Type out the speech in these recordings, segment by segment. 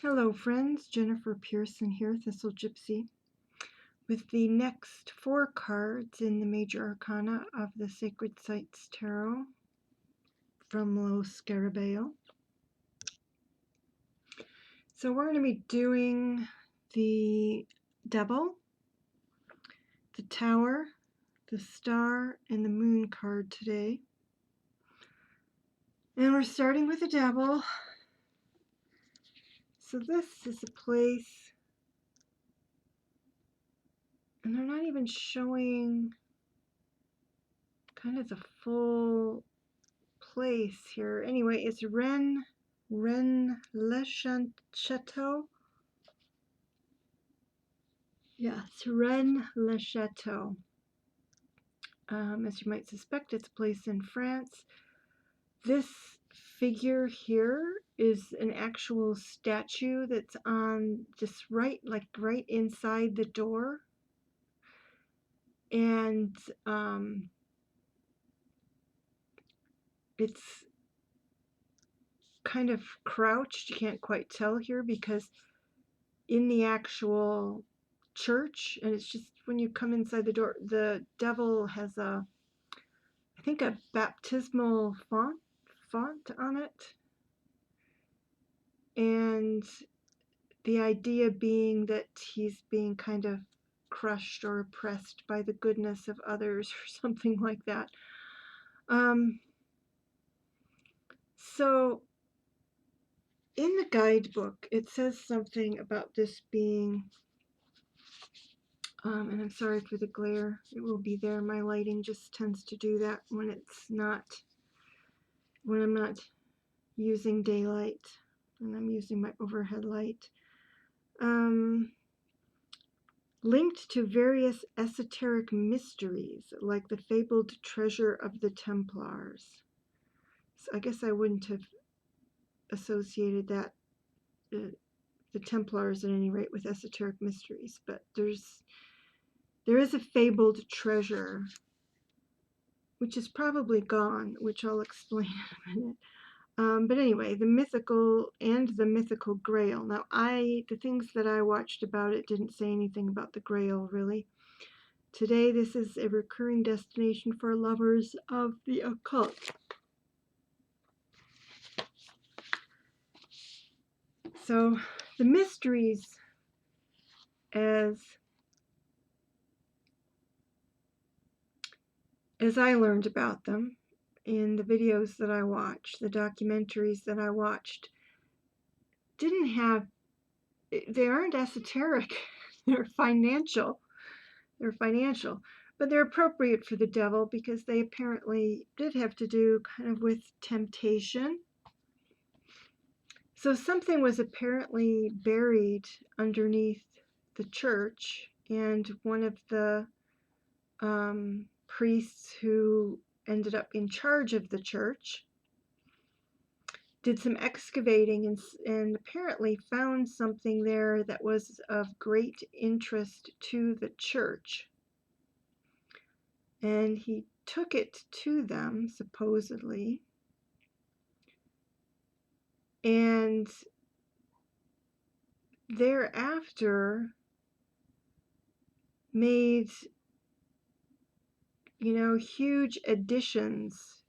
Hello friends, Jennifer Pearson here, Thistle Gypsy, with the next 4 cards in the Major Arcana of the Sacred Sites Tarot from Lo Scarabeo. So we're going to be doing the Devil, the Tower, the Star, and the Moon card today. And we're starting with the Devil. So this is a place, and they're not even showing kind of the full place here. Anyway, it's Rennes le Chateau. Yeah, it's Rennes le Chateau. As you might suspect, it's a place in France. This figure here is an actual statue that's on just right inside the door. And it's kind of crouched. You can't quite tell here because in the actual church, and it's just when you come inside the door, the devil has I think a baptismal font on it, and the idea being that he's being kind of crushed or oppressed by the goodness of others or something like that. So in the guidebook it says something about this being and I'm sorry for the glare, it will be there. My lighting just tends to do that when I'm not using daylight and I'm using my overhead light. Linked to various esoteric mysteries like the fabled treasure of the Templars. So I guess I wouldn't have associated that, the Templars at any rate, with esoteric mysteries, but there is a fabled treasure which is probably gone, which I'll explain in a minute. But anyway, the mythical Grail. Now, the things that I watched about it didn't say anything about the Grail, really. Today, this is a recurring destination for lovers of the occult. So, the mysteries, as I learned about them in the videos that I watched, the documentaries that I watched, they aren't esoteric. They're financial, but they're appropriate for the devil because they apparently did have to do kind of with temptation. So something was apparently buried underneath the church, and one of the priests who ended up in charge of the church did some excavating and apparently found something there that was of great interest to the church. And he took it to them, supposedly, and thereafter made, huge additions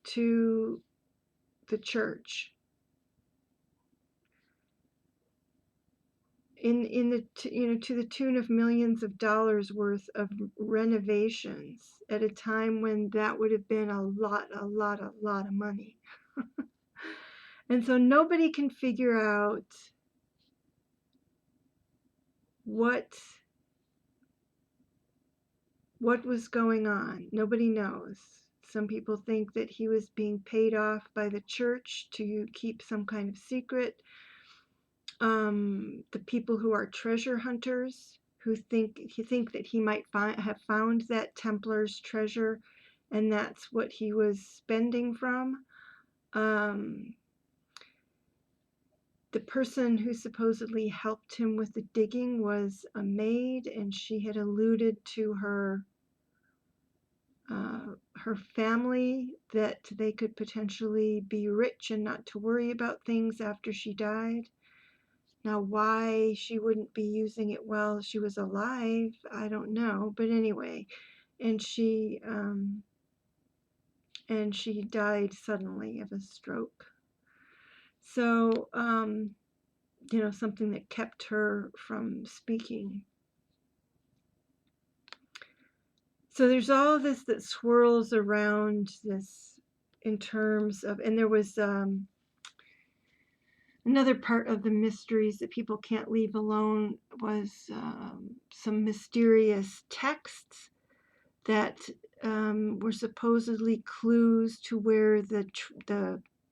to the church to the tune of millions of dollars worth of renovations at a time when that would have been a lot of money. And so nobody can figure out what was going on. Nobody knows. Some people think that he was being paid off by the church to keep some kind of secret. The people who are treasure hunters who think that he might have found that Templar's treasure, and that's what he was spending from. The person who supposedly helped him with the digging was a maid, and she had alluded to her family that they could potentially be rich and not to worry about things after she died. Now, why she wouldn't be using it while she was alive, I don't know. But anyway, and she died suddenly of a stroke. So, something that kept her from speaking. So there's all this that swirls around this in terms of, and there was another part of the mysteries that people can't leave alone was some mysterious texts that were supposedly clues to where the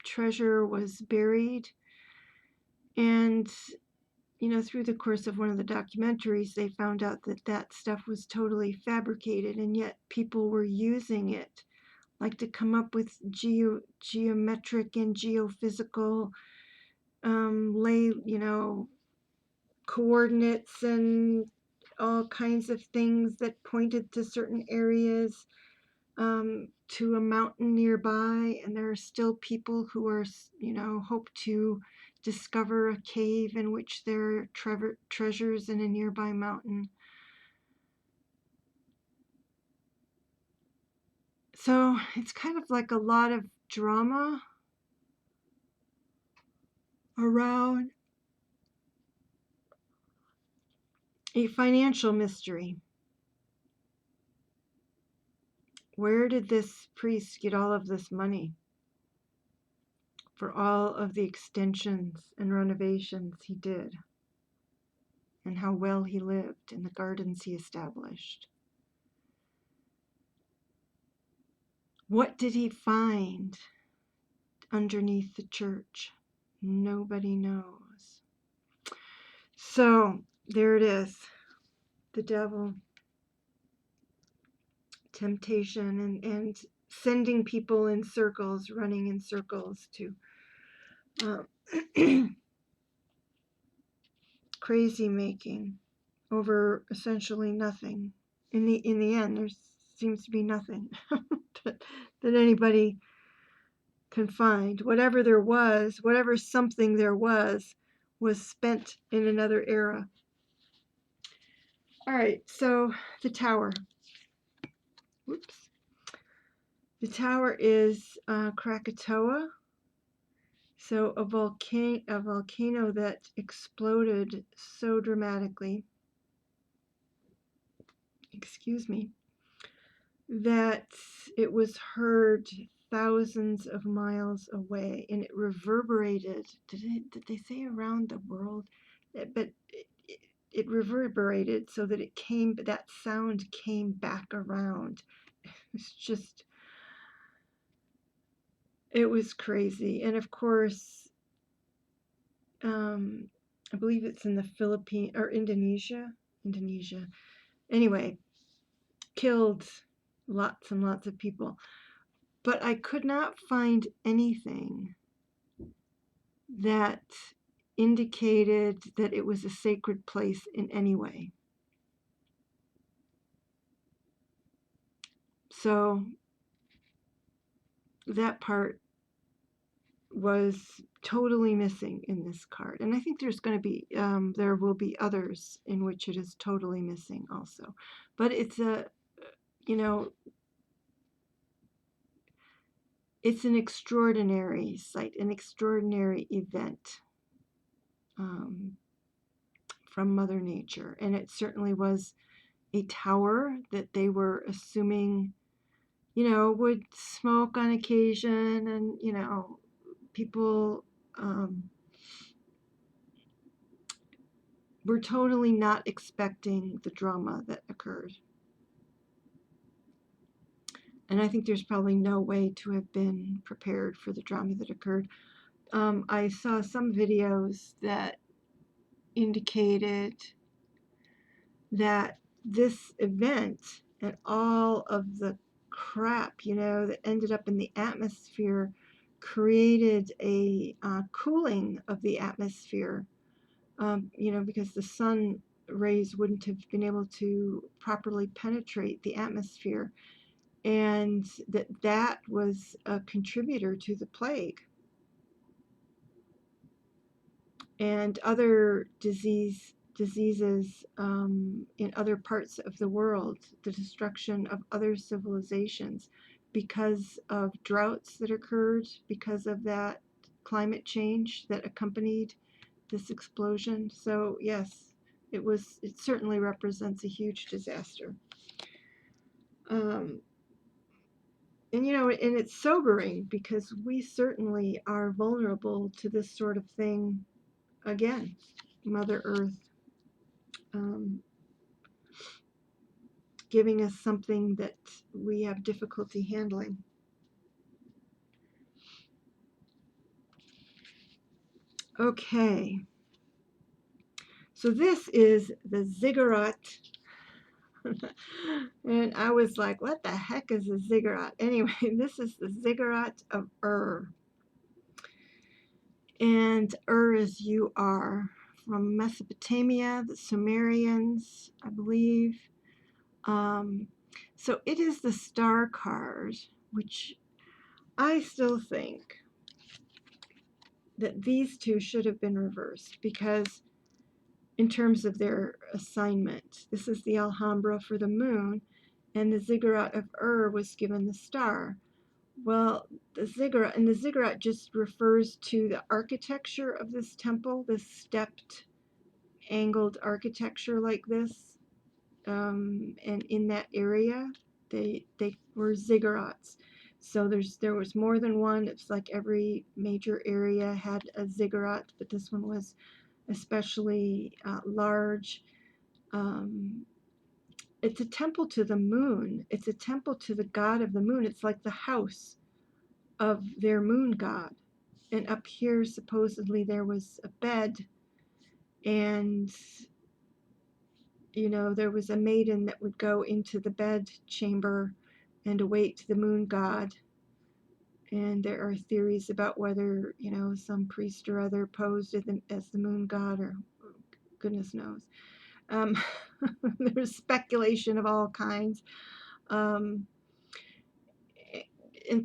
treasure was buried. And through the course of one of the documentaries, they found out that that stuff was totally fabricated, and yet people were using it, like to come up with geometric and geophysical coordinates and all kinds of things that pointed to certain areas, to a mountain nearby. And there are still people who are, hope to discover a cave in which there are treasures in a nearby mountain. So it's kind of like a lot of drama around a financial mystery. Where did this priest get all of this money for all of the extensions and renovations he did, and how well he lived in the gardens he established? What did he find underneath the church? Nobody knows. So there it is, the devil, temptation, and sending people in circles, running in circles to crazy making over essentially nothing. In the end, there seems to be nothing that anybody can find. Whatever there was, whatever something there was spent in another era. All right, so the tower. Whoops. The tower is Krakatoa. So a volcano that exploded so dramatically, excuse me, that it was heard thousands of miles away, and it reverberated. Did they say around the world? But it reverberated so that that sound came back around. It was crazy. And of course, I believe it's in the Philippines or Indonesia. Anyway, killed lots and lots of people. But I could not find anything that indicated that it was a sacred place in any way. So that part was totally missing in this card. And I think there's going to be, there will be others in which it is totally missing also. But it's it's an extraordinary sight, an extraordinary event from Mother Nature. And it certainly was a tower that they were assuming, would smoke on occasion, and, people were totally not expecting the drama that occurred. And I think there's probably no way to have been prepared for the drama that occurred. I saw some videos that indicated that this event and all of the crap, that ended up in the atmosphere created a cooling of the atmosphere, because the sun rays wouldn't have been able to properly penetrate the atmosphere, and that was a contributor to the plague. and other diseases in other parts of the world, the destruction of other civilizations because of droughts that occurred, because of that climate change that accompanied this explosion. So yes, it certainly represents a huge disaster. And and it's sobering because we certainly are vulnerable to this sort of thing again. Mother Earth um, giving us something that we have difficulty handling. Okay, so this is the Ziggurat. And I was like, what the heck is a ziggurat? Anyway, this is the Ziggurat of Ur. And Ur is U-R, from Mesopotamia, the Sumerians, I believe. So it is the star card, which I still think that these two should have been reversed, because in terms of their assignment, this is the Alhambra for the moon, and the Ziggurat of Ur was given the star. Well, the Ziggurat just refers to the architecture of this temple, this stepped, angled architecture like this, and in that area, they were ziggurats. So there was more than one. It's like every major area had a ziggurat, but this one was especially large. It's a temple to the moon. It's a temple to the god of the moon. It's like the house of their moon god. And up here, supposedly, there was a bed, and there was a maiden that would go into the bed chamber and await the moon god. And there are theories about whether, some priest or other posed as the moon god, or goodness knows. There's speculation of all kinds. And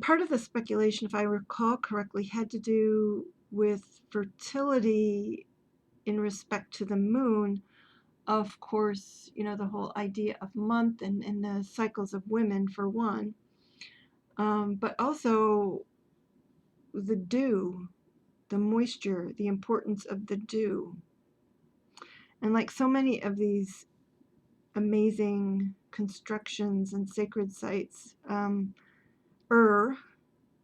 part of the speculation, if I recall correctly, had to do with fertility in respect to the moon. Of course, the whole idea of month and the cycles of women, for one, but also the dew, the moisture, the importance of the dew. And like so many of these amazing constructions and sacred sites, Ur,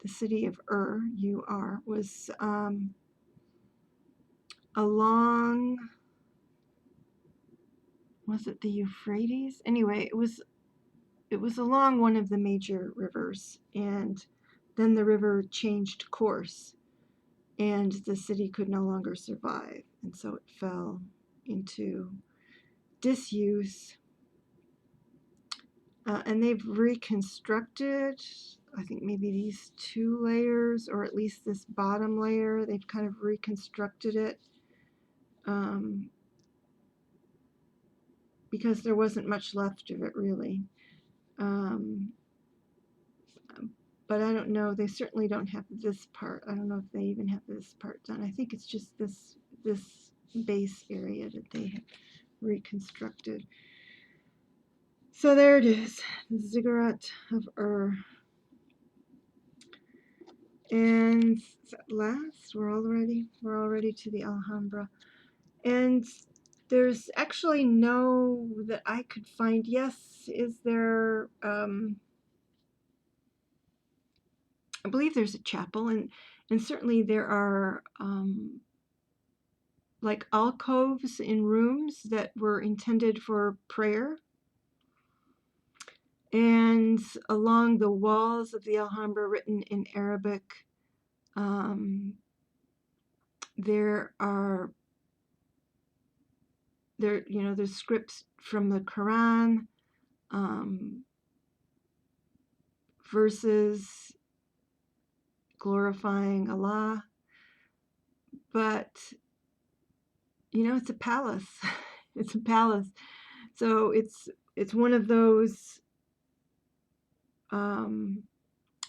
the city of Ur, U-R, was along, was it the Euphrates? Anyway, it was along one of the major rivers, and then the river changed course, and the city could no longer survive, and so it fell into disuse. And they've reconstructed, I think, maybe these two layers, or at least this bottom layer. They've kind of reconstructed it because there wasn't much left of it, really. But I don't know. They certainly don't have this part. I don't know if they even have this part done. I think it's just this base area that they have reconstructed. So there it is, the Ziggurat of Ur. And last, we're already to the Alhambra. And there's actually no, that I could find. Yes, is there, I believe there's a chapel, and certainly there are like alcoves in rooms that were intended for prayer. And along the walls of the Alhambra, written in Arabic, there's scripts from the Quran, verses glorifying Allah, but it's a palace. It's a palace. So it's one of those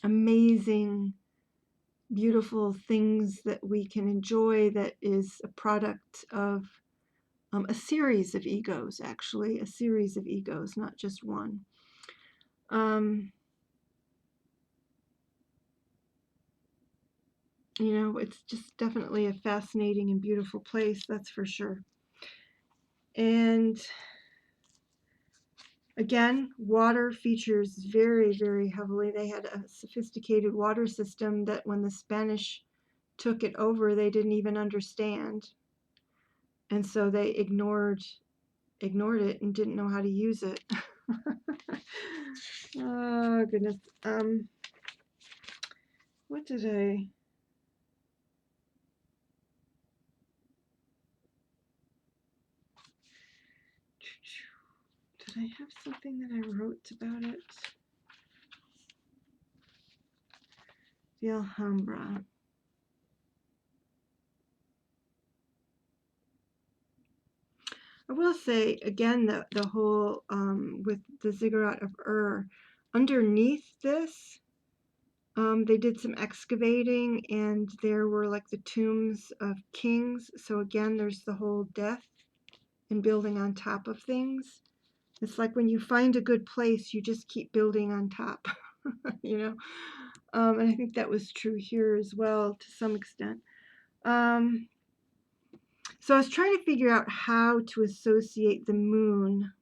amazing beautiful things that we can enjoy that is a product of a series of egos, actually, a series of egos, not just one. You know, it's just definitely a fascinating and beautiful place, that's for sure. And again, water features very, very heavily. They had a sophisticated water system that when the Spanish took it over, they didn't even understand. And so they ignored it and didn't know how to use it. Oh, goodness. What did I... Did I have something that I wrote about it? The Alhambra. I will say, again, the whole, with the Ziggurat of underneath this, they did some excavating, and there were like the tombs of kings. So again, there's the whole death and building on top of things. It's like when you find a good place, you just keep building on top, you know. And I think that was true here as well to some extent. So I was trying to figure out how to associate the moon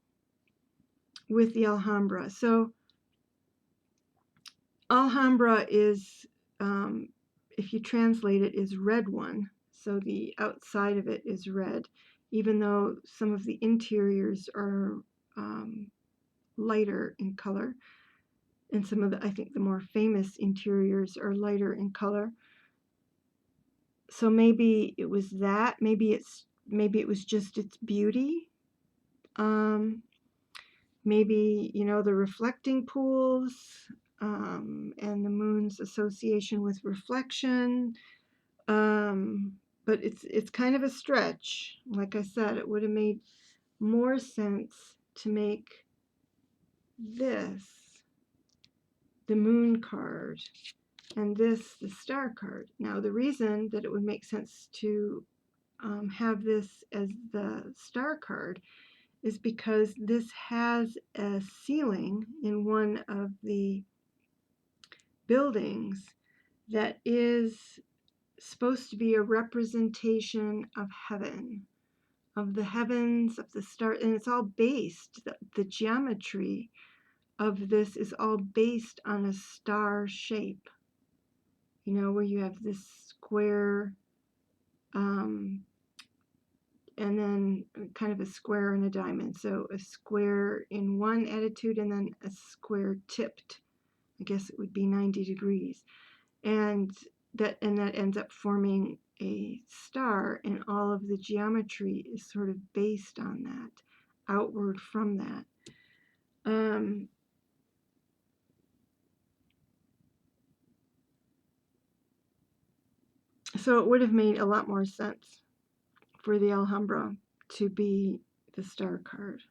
with the Alhambra. So Alhambra is, if you translate it, is red one. So the outside of it is red, even though some of the interiors are lighter in color. And some of the, I think the more famous interiors are lighter in color. So maybe it was that. Maybe it was just its beauty. Maybe, you know, the reflecting pools, and the moon's association with reflection. But it's kind of a stretch. Like I said, it would have made more sense to make this the moon card and this the star card. Now, the reason that it would make sense to have this as the star card is because this has a ceiling in one of the buildings that is supposed to be a representation of heaven, of the heavens, of the stars, and it's all based, the geometry of this is all based on a star shape, you know, where you have this square, and then kind of a square and a diamond. So a square in one attitude and then a square tipped. I guess it would be 90 degrees. And that ends up forming a star, and all of the geometry is sort of based on that, outward from that. So it would have made a lot more sense for the Alhambra to be the star card,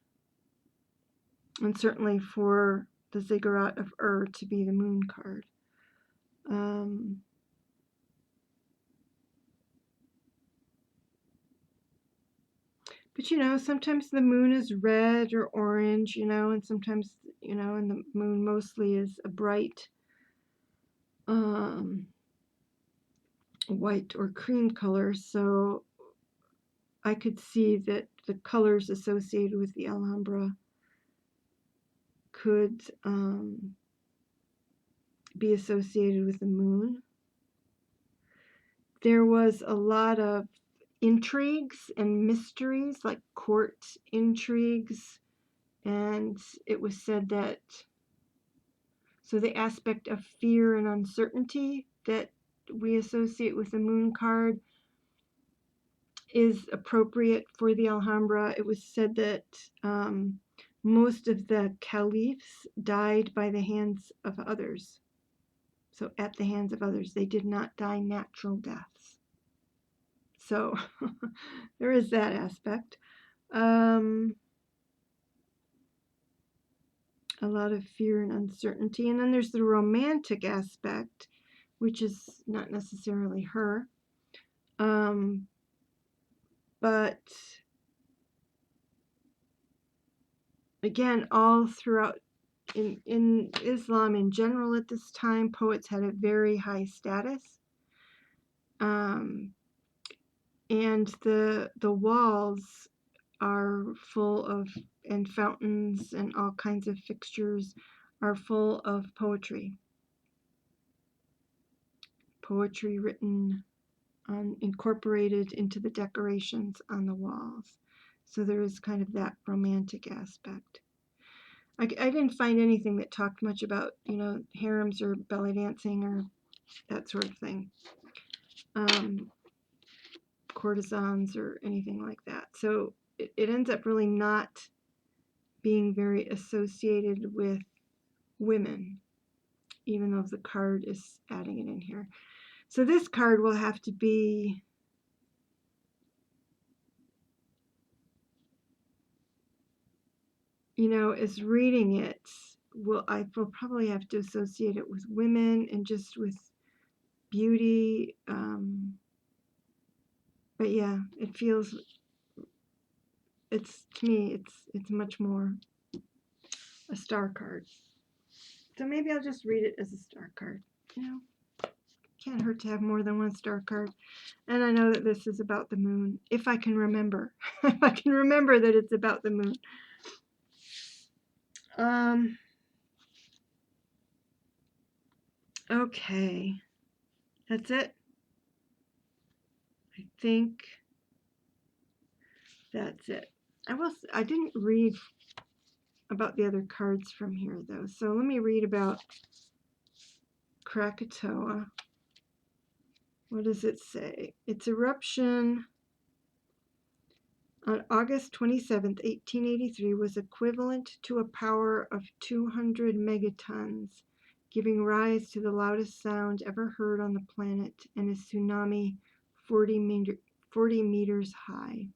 and certainly for the Ziggurat of to be the moon card. But you know, sometimes the moon is red or orange, you know, and sometimes, you know, and the moon mostly is a bright white or cream color. So I could see that the colors associated with the Alhambra could be associated with the moon. There was a lot of intrigues and mysteries, like court intrigues, and it was said that, so the aspect of fear and uncertainty that we associate with the moon card is appropriate for the Alhambra. It was said that most of the caliphs died by the hands of others. So at the hands of others, they did not die natural deaths. So there is that aspect. A lot of fear and uncertainty. And then there's the romantic aspect, which is not necessarily her. But again, all throughout in Islam in general at this time, poets had a very high status. And the walls are full of, and fountains and all kinds of fixtures are full of poetry. Poetry written incorporated into the decorations on the walls. So there is kind of that romantic aspect. I didn't find anything that talked much about, harems or belly dancing or that sort of thing. Courtesans or anything like that. So it ends up really not being very associated with women, even though the card is adding it in here. So this card will have to be, as reading it, I will probably have to associate it with women and just with beauty. But yeah, it feels, to me, it's much more a star card. So maybe I'll just read it as a star card. Can't hurt to have more than one star card. And I know that this is about the moon, if I can remember. If I can remember that it's about the moon. Okay. That's it. I think that's it. I didn't read about the other cards from here though. So let me read about Krakatoa. What does it say? Its eruption on August 27, 1883 was equivalent to a power of 200 megatons, giving rise to the loudest sound ever heard on the planet and a tsunami 40 meters high.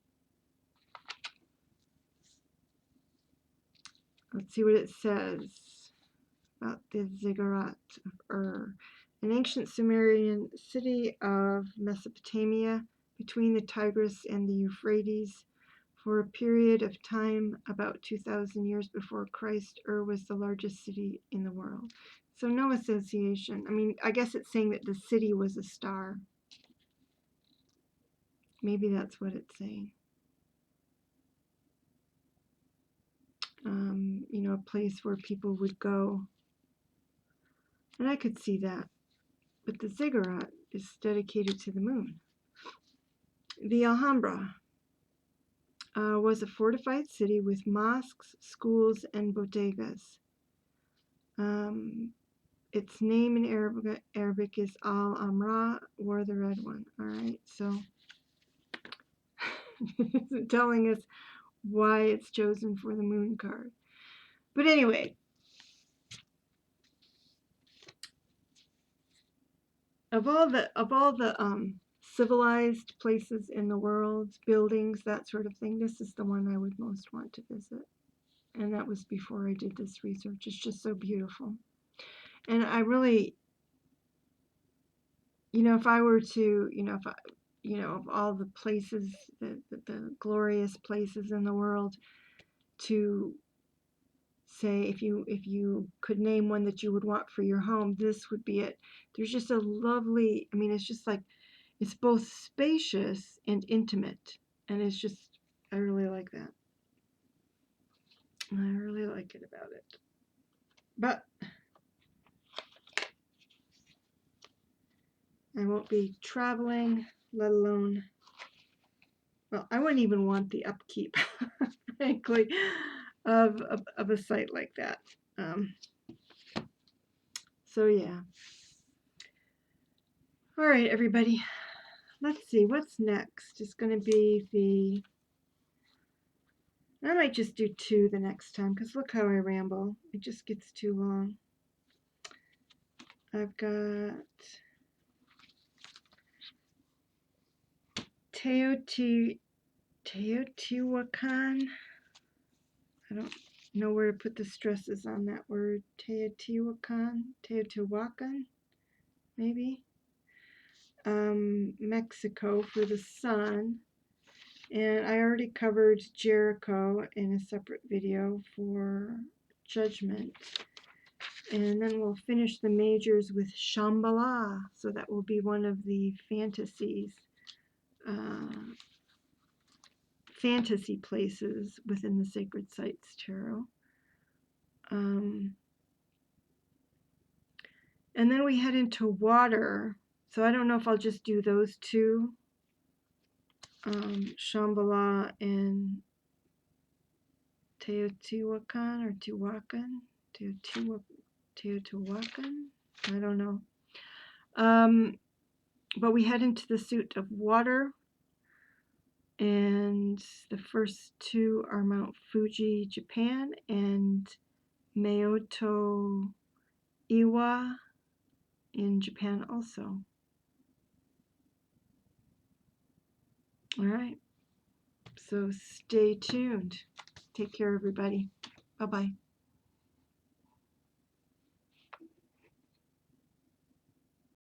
Let's see what it says about the Ziggurat of Ur, an ancient Sumerian city of Mesopotamia between the Tigris and the Euphrates. For a period of time, about 2,000 years before Christ, Ur was the largest city in the world. So no association. I mean, I guess it's saying that the city was a star. Maybe that's what it's saying. A place where people would go. And I could see that. But the Ziggurat is dedicated to the moon. The Alhambra was a fortified city with mosques, schools, and bodegas. Its name in Arabic is Al-Amra, or the red one. All right, so it's telling us why it's chosen for the moon card. But anyway, of all the civilized places in the world, buildings, that sort of thing, this is the one I would most want to visit. And that was before I did this research. It's just so beautiful. And I really, if I were to, of all the places, the glorious places in the world, to say if you could name one that you would want for your home, this would be it. There's just a lovely, it's just like, it's both spacious and intimate, and it's just, I really like that. I really like it about it. But I won't be traveling, let alone, well, I wouldn't even want the upkeep, frankly, of a site like that. So yeah. All right, everybody. Let's see, what's next? It's going to be I might just do 2 the next time, because look how I ramble. It just gets too long. I've got Teotihuacan. I don't know where to put the stresses on that word. Teotihuacan. maybe. Mexico for the sun. And I already covered Jericho in a separate video for Judgment. And then we'll finish the majors with Shambhala. So that will be one of the fantasy places within the Sacred Sites Tarot. And then we head into water. So I don't know if I'll just do those two, Shambhala and Teotihuacan or Teotihuacan. I don't know. But we head into the suit of water. And the first two are Mount Fuji, Japan, and Meoto Iwa in Japan also. All right. So stay tuned. Take care, everybody. Bye-bye.